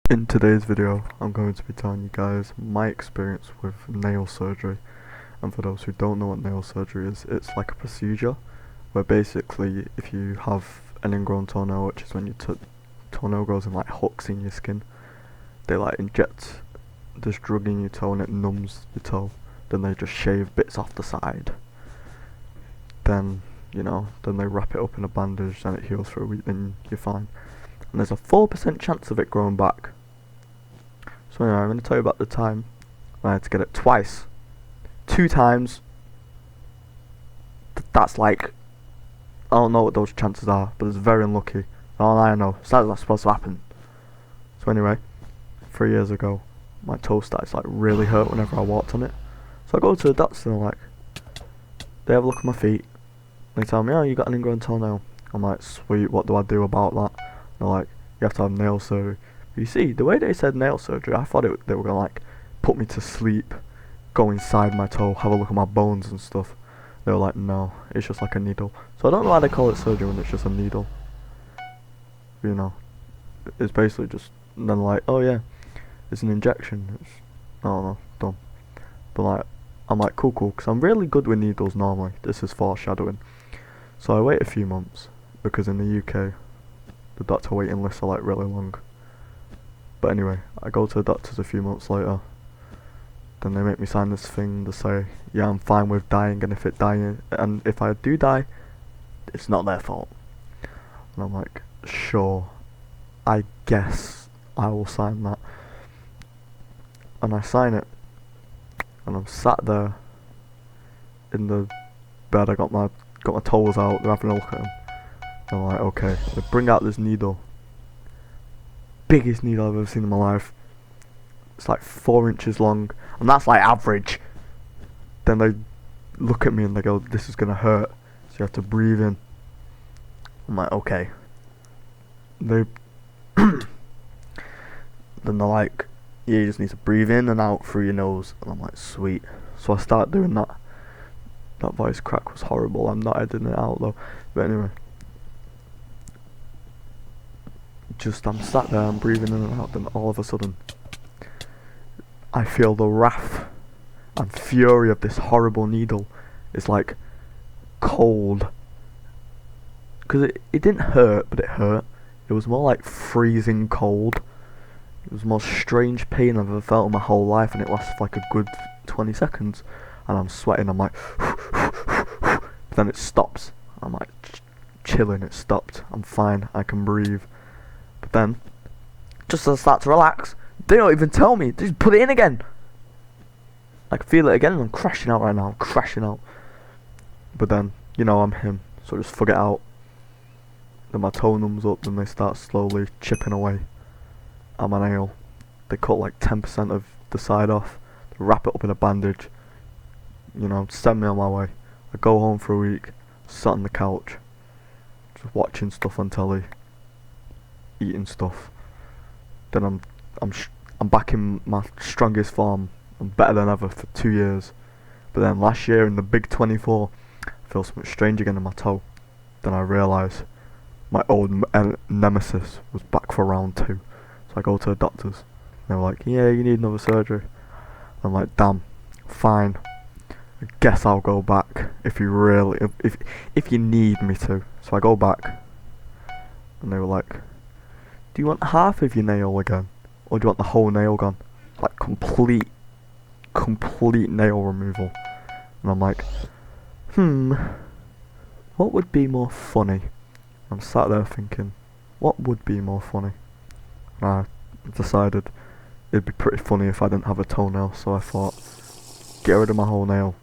In today's video, I'm going to be telling you guys my experience with nail surgery. And for those who don't know what nail surgery is, it's like a procedure where basically if you have an ingrown toenail, which is when your toenail goes in like hooks in your skin, they like inject this drug in your toe and it numbs your toe. Then they just shave bits off the side. Then, then they wrap it up in a bandage and it heals for a week, then you're fine. And there's a 4% chance of it growing back. So anyway, I'm going to tell you about the time when I had to get it twice. 2 times. That's like, I don't know what those chances are, but it's very unlucky. All I know, it's not supposed to happen. So anyway, 3 years ago, my toe started to like really hurt whenever I walked on it. So I go to the doctor and they're like, they have a look at my feet. They tell me, oh, you got an ingrown toenail. I'm like, sweet, what do I do about that? They're like, you have to have nail surgery. But you see, the way they said nail surgery, I thought they were gonna like put me to sleep, go inside my toe, have a look at my bones and stuff. They were like, no, it's just like a needle. So I don't know why they call it surgery when it's just a needle. It's basically just, and then like, oh yeah, it's an injection. I don't know, dumb. But like, I'm like, cool, because I'm really good with needles normally. This is foreshadowing. So I wait a few months, because in the UK, the doctor waiting lists are like really long. But anyway, I go to the doctors a few months later. Then they make me sign this thing to say, yeah, I'm fine with dying, and if I do die, it's not their fault. And I'm like, sure, I guess I will sign that. And I sign it, and I'm sat there in the bed. I got my toes out. They're having a look at them. And I'm like, okay. They bring out this needle. Biggest needle I've ever seen in my life. It's like 4 inches long, and that's like average. Then they look at me and they go, this is gonna hurt, so you have to breathe in. I'm like, okay. They then they're like, yeah, you just need to breathe in and out through your nose. And I'm like, sweet. So I start doing that. That voice crack was horrible. I'm not editing it out though. But anyway, I'm sat there, I'm breathing in and out, then all of a sudden I feel the wrath and fury of this horrible needle. It's like cold, because it didn't hurt, but it hurt. It was more like freezing cold. It was the most strange pain I've ever felt in my whole life, and it lasted like a good 20 seconds. And I'm sweating, I'm like but then it stops. I'm like chilling, it stopped. I'm fine, I can breathe. But then, just as I start to relax, they don't even tell me. They just put it in again. I can feel it again and I'm crashing out right now. I'm crashing out. But then, I'm him. So I just figure it out. Then my toe numbs up and they start slowly chipping away at my nail. They cut like 10% of the side off. They wrap it up in a bandage. Send me on my way. I go home for a week. Sat on the couch. Just watching stuff on telly. Eating stuff. Then I'm back in my strongest form. I'm better than ever for 2 years. But then last year in the big 24, I feel something strange again in my toe. Then I realise my old nemesis was back for round 2. So I go to the doctors. They were like, yeah, you need another surgery. I'm like, damn, fine. I guess I'll go back if you need me to. So I go back. And they were like, do you want half of your nail again? Or do you want the whole nail gone? Like complete nail removal. And I'm like, what would be more funny? I'm sat there thinking, what would be more funny? And I decided it'd be pretty funny if I didn't have a toenail, so I thought, get rid of my whole nail.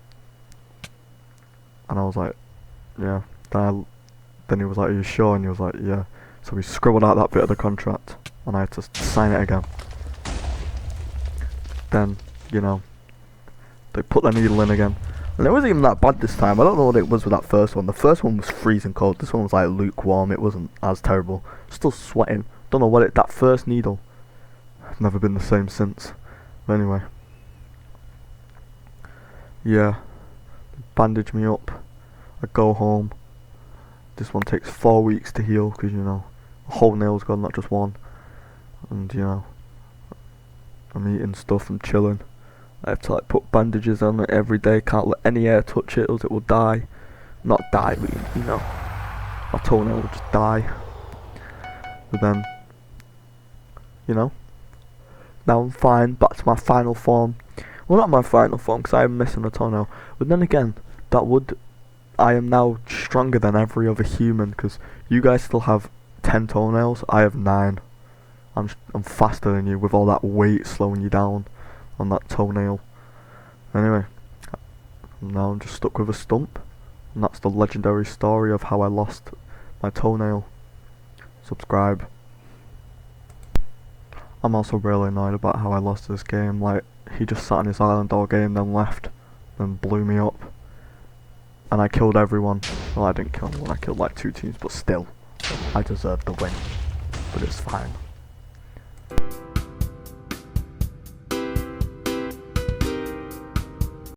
And I was like, yeah. Then he was like, are you sure? And he was like, yeah. So we scribbled out that bit of the contract, and I had to sign it again. Then, they put the needle in again. And it wasn't even that bad this time. I don't know what it was with that first one. The first one was freezing cold. This one was like lukewarm. It wasn't as terrible. Still sweating. Don't know what that first needle. I've never been the same since. But anyway. Yeah. They bandage me up. I go home. This one takes 4 weeks to heal because, a whole nail's gone, not just one. And, I'm eating stuff, I'm chilling. I have to like put bandages on it every day, can't let any air touch it else it will die. Not die, but you know, my toenail will just die. But then, you know, now I'm fine, back to my final form. Well, not my final form, because I am missing a toenail. But then again, I am now stronger than every other human, because you guys still have 10 toenails, I have 9. I'm faster than you with all that weight slowing you down on that toenail. Anyway, now I'm just stuck with a stump, and that's the legendary story of how I lost my toenail. Subscribe. I'm also really annoyed about how I lost this game. Like, he just sat on his island all game, then left, then blew me up, and I killed everyone. Well, I didn't kill anyone, I killed like 2 teams, but still, I deserved the win. But it's fine.